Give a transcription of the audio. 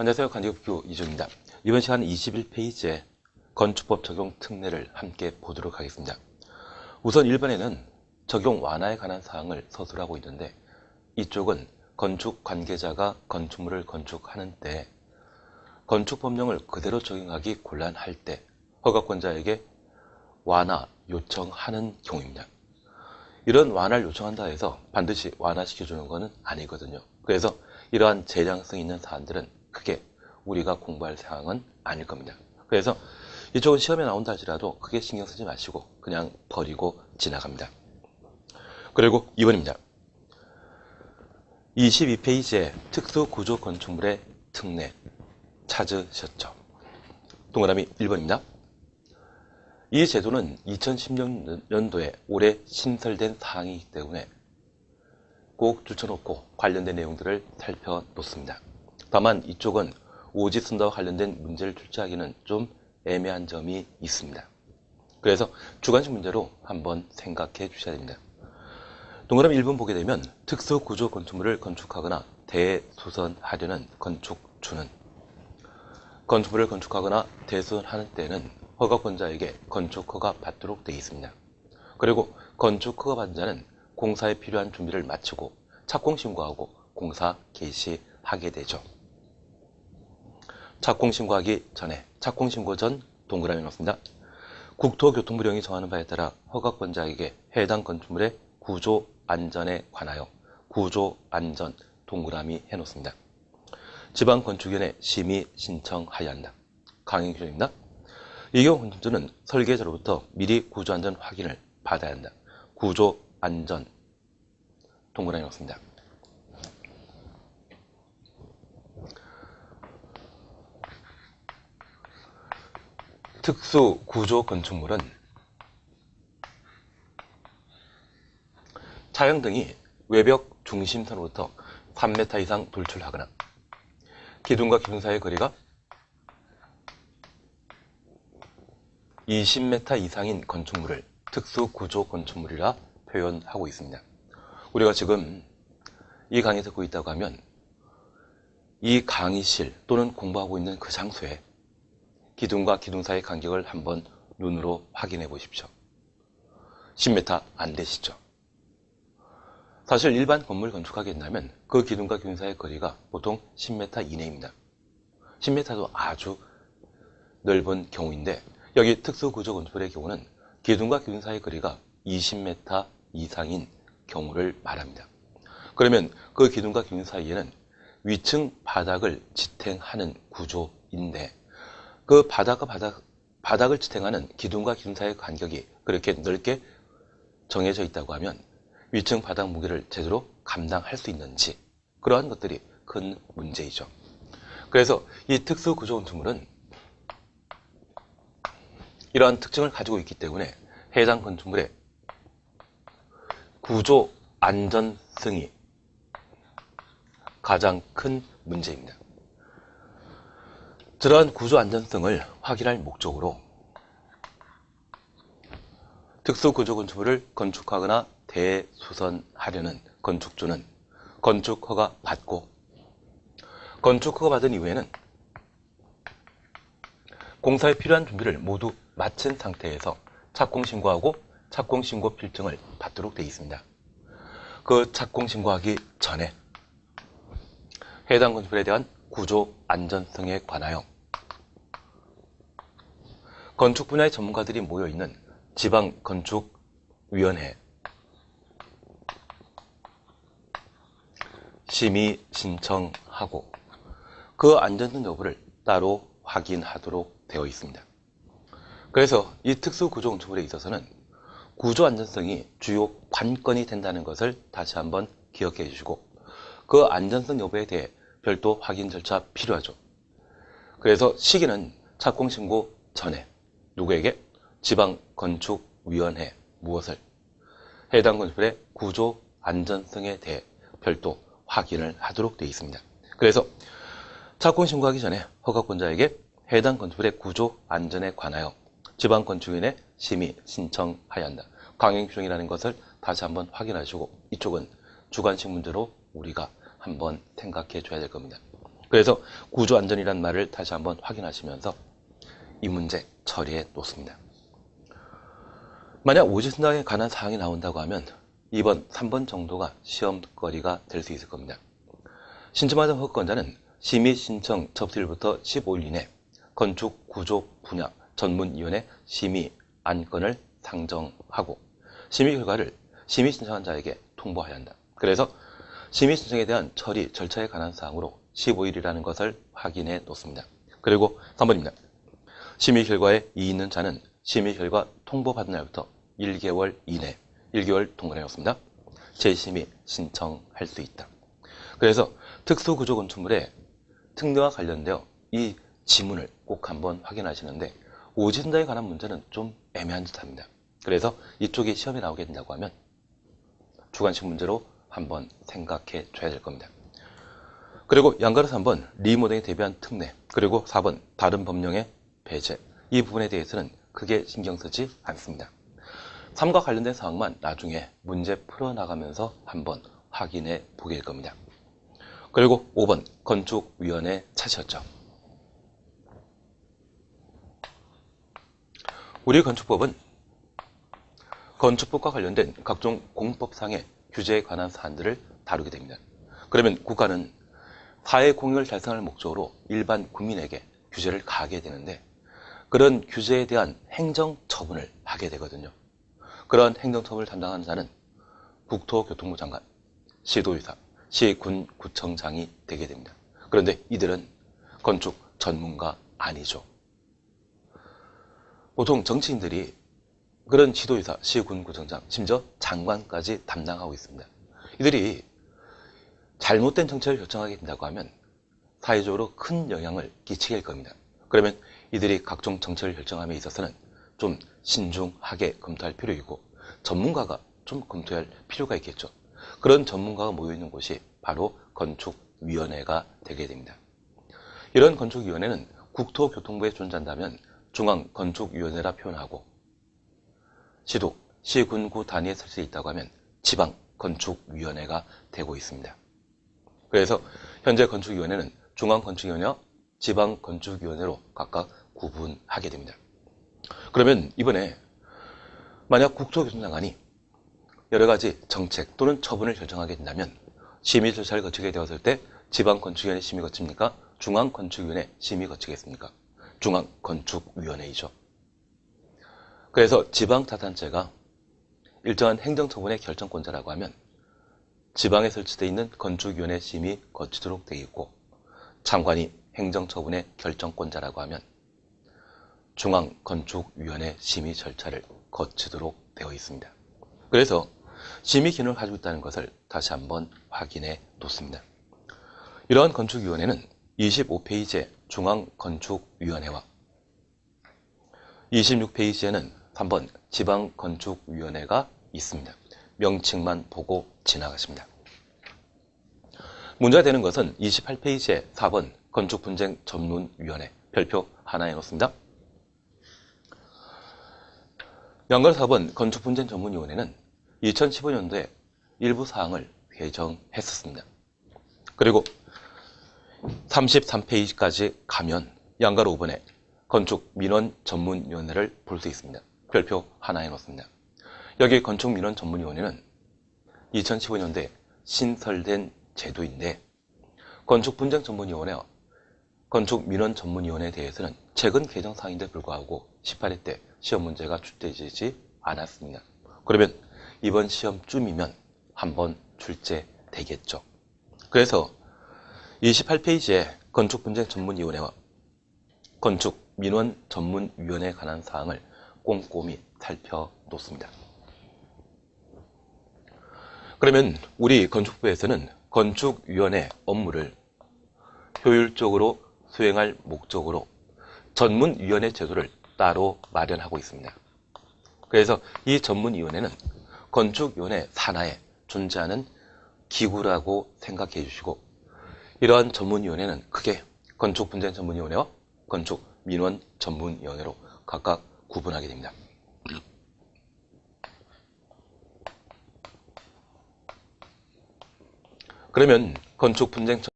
안녕하세요. 간디급교 이준입니다. 이번 시간 21페이지에 건축법 적용 특례를 함께 보도록 하겠습니다. 우선 1번에는 적용 완화에 관한 사항을 서술하고 있는데, 이쪽은 건축 관계자가 건축물을 건축하는 때 건축법령을 그대로 적용하기 곤란할 때 허가권자에게 완화 요청하는 경우입니다. 이런 완화를 요청한다 해서 반드시 완화시켜주는 것은 아니거든요. 그래서 이러한 재량성 있는 사안들은 크게 우리가 공부할 사항은 아닐 겁니다. 그래서 이쪽은 시험에 나온다 할지라도 크게 신경 쓰지 마시고 그냥 버리고 지나갑니다. 그리고 2번입니다. 22페이지에 특수구조 건축물의 특례 찾으셨죠? 동그라미 1번입니다. 이 제도는 2016년도에 올해 신설된 사항이기 때문에 꼭 줄쳐놓고 관련된 내용들을 살펴놓습니다. 다만 이쪽은 오지선다와 관련된 문제를 출제하기는 좀 애매한 점이 있습니다. 그래서 주관식 문제로 한번 생각해 주셔야 됩니다. 동그라미 1번 보게 되면 특수구조 건축물을 건축하거나 대수선하려는 건축주는 건축물을 건축하거나 대수선하는 때는 허가권자에게 건축허가 받도록 되어 있습니다. 그리고 건축허가 받은 자는 공사에 필요한 준비를 마치고 착공신고하고 공사 개시하게 되죠. 착공신고하기 전에, 착공신고 전 동그라미 넣습니다. 국토교통부령이 정하는 바에 따라 허가권자에게 해당 건축물의 구조안전에 관하여 구조안전 동그라미 해놓습니다. 지방건축위원회 심의 신청하여야 한다. 강행 규정입니다. 이 경우 건축주는 설계자로부터 미리 구조안전 확인을 받아야 한다. 구조안전 동그라미 넣습니다. 특수구조 건축물은 차량 등이 외벽 중심선으로부터 3m 이상 돌출하거나 기둥과 기둥 사이의 거리가 20m 이상인 건축물을 특수구조 건축물이라 표현하고 있습니다. 우리가 지금 이 강의 듣고 있다고 하면 이 강의실 또는 공부하고 있는 그 장소에 기둥과 기둥 사이의 간격을 한번 눈으로 확인해 보십시오. 10m 안 되시죠? 사실 일반 건물 건축하게 된다면 그 기둥과 기둥 사이의 거리가 보통 10m 이내입니다. 10m도 아주 넓은 경우인데 여기 특수구조 건축물의 경우는 기둥과 기둥 사이의 거리가 20m 이상인 경우를 말합니다. 그러면 그 기둥과 기둥 사이에는 위층 바닥을 지탱하는 구조인데 그 바닥을 지탱하는 기둥과 기둥 사이의 간격이 그렇게 넓게 정해져 있다고 하면 위층 바닥 무게를 제대로 감당할 수 있는지 그러한 것들이 큰 문제이죠. 그래서 이 특수구조 건축물은 이러한 특징을 가지고 있기 때문에 해당 건축물의 구조 안전성이 가장 큰 문제입니다. 그러한 구조 안전성을 확인할 목적으로 특수구조 건축물을 건축하거나 대수선하려는 건축주는 건축허가 받고 건축허가 받은 이후에는 공사에 필요한 준비를 모두 마친 상태에서 착공신고하고 착공신고 필증을 받도록 되어 있습니다. 그 착공신고하기 전에 해당 건축물에 대한 구조 안전성에 관하여 건축 분야의 전문가들이 모여있는 지방건축위원회 심의 신청하고 그 안전성 여부를 따로 확인하도록 되어 있습니다. 그래서 이 특수구조 건축물에 있어서는 구조 안전성이 주요 관건이 된다는 것을 다시 한번 기억해 주시고 그 안전성 여부에 대해 별도 확인 절차 필요하죠. 그래서 시기는 착공신고 전에 누구에게? 지방건축위원회 무엇을? 해당 건축물의 구조 안전성에 대해 별도 확인을 하도록 되어 있습니다. 그래서 착공신고하기 전에 허가권자에게 해당 건축물의 구조 안전에 관하여 지방건축위원회 심의 신청하여야 한다. 강행 규정이라는 것을 다시 한번 확인하시고 이쪽은 주관식 문제로 우리가 한번 생각해 줘야 될 겁니다. 그래서 구조안전이란 말을 다시 한번 확인하시면서 이 문제 처리해 놓습니다. 만약 오지선상에 관한 사항이 나온다고 하면 2번, 3번 정도가 시험거리가 될 수 있을 겁니다. 신청받은 허가권자는 심의 신청 접수일부터 15일 이내 건축 구조 분야 전문위원회 심의 안건을 상정하고 심의 결과를 심의 신청한 자에게 통보해야 한다. 그래서 심의 신청에 대한 처리 절차에 관한 사항으로 15일이라는 것을 확인해 놓습니다. 그리고 3번입니다. 심의 결과에 이의 있는 자는 심의 결과 통보받은 날부터 1개월 이내 1개월 동안에 놓습니다. 재심의 신청할 수 있다. 그래서 특수구조건축물의 특례와 관련되어 이 지문을 꼭 한번 확인하시는데 오지선다에 관한 문제는 좀 애매한 듯합니다. 그래서 이쪽이 시험에 나오게 된다고 하면 주관식 문제로 한번 생각해 줘야 될 겁니다. 그리고 양가로 3번 리모델링에 대비한 특례, 그리고 4번 다른 법령의 배제, 이 부분에 대해서는 크게 신경 쓰지 않습니다. 3과 관련된 사항만 나중에 문제 풀어나가면서 한번 확인해 보게 될 겁니다. 그리고 5번 건축위원회 차시였죠. 우리 건축법은 건축법과 관련된 각종 공법상의 규제에 관한 사안들을 다루게 됩니다. 그러면 국가는 사회 공익을 달성할 목적으로 일반 국민에게 규제를 가하게 되는데 그런 규제에 대한 행정처분을 하게 되거든요. 그런 행정처분을 담당하는 자는 국토교통부 장관, 시도의사, 시군구청장이 되게 됩니다. 그런데 이들은 건축 전문가 아니죠. 보통 정치인들이 그런 지도의사, 시군구청장, 심지어 장관까지 담당하고 있습니다. 이들이 잘못된 정책을 결정하게 된다고 하면 사회적으로 큰 영향을 끼치게 될 겁니다. 그러면 이들이 각종 정책을 결정함에 있어서는 좀 신중하게 검토할 필요이고 전문가가 좀 검토할 필요가 있겠죠. 그런 전문가가 모여있는 곳이 바로 건축위원회가 되게 됩니다. 이런 건축위원회는 국토교통부에 존재한다면 중앙건축위원회라 표현하고 시도, 시군구 단위에 설치되어 있다고 하면 지방건축위원회가 되고 있습니다. 그래서 현재 건축위원회는 중앙건축위원회와 지방건축위원회로 각각 구분하게 됩니다. 그러면 이번에 만약 국토교통장관이 여러 가지 정책 또는 처분을 결정하게 된다면 심의 절차를 거치게 되었을 때 지방건축위원회 심의 거칩니까? 중앙건축위원회 심의 거치겠습니까? 중앙건축위원회이죠. 그래서 지방자치단체가 일정한 행정처분의 결정권자라고 하면 지방에 설치되어 있는 건축위원회 심의 거치도록 되어 있고 장관이 행정처분의 결정권자라고 하면 중앙건축위원회 심의 절차를 거치도록 되어 있습니다. 그래서 심의 기능을 가지고 있다는 것을 다시 한번 확인해 놓습니다. 이러한 건축위원회는 25페이지의 중앙건축위원회와 26페이지에는 3번 지방건축위원회가 있습니다. 명칭만 보고 지나가십니다. 문제가 되는 것은 28페이지의 4번 건축분쟁전문위원회 별표 하나 해놓습니다. 연관 4번 건축분쟁전문위원회는 2015년도에 일부 사항을 개정했었습니다. 그리고 33페이지까지 가면 양가 5번에 건축민원전문위원회를 볼 수 있습니다. 별표 하나 해놓습니다. 여기 건축민원전문위원회는 2015년도에 신설된 제도인데 건축분쟁전문위원회와 건축민원전문위원회에 대해서는 최근 개정사항인데 불구하고 18회 때 시험 문제가 출제되지 않았습니다. 그러면 이번 시험쯤이면 한번 출제되겠죠. 그래서 28페이지에 건축분쟁전문위원회와 건축민원전문위원회에 관한 사항을 꼼꼼히 살펴놓습니다. 그러면 우리 건축부에서는 건축위원회 업무를 효율적으로 수행할 목적으로 전문위원회 제도를 따로 마련하고 있습니다. 그래서 이 전문위원회는 건축위원회 산하에 존재하는 기구라고 생각해 주시고 이러한 전문위원회는 크게 건축분쟁전문위원회와 건축민원전문위원회로 각각 구분하게 됩니다. 그러면 건축분쟁전문위원회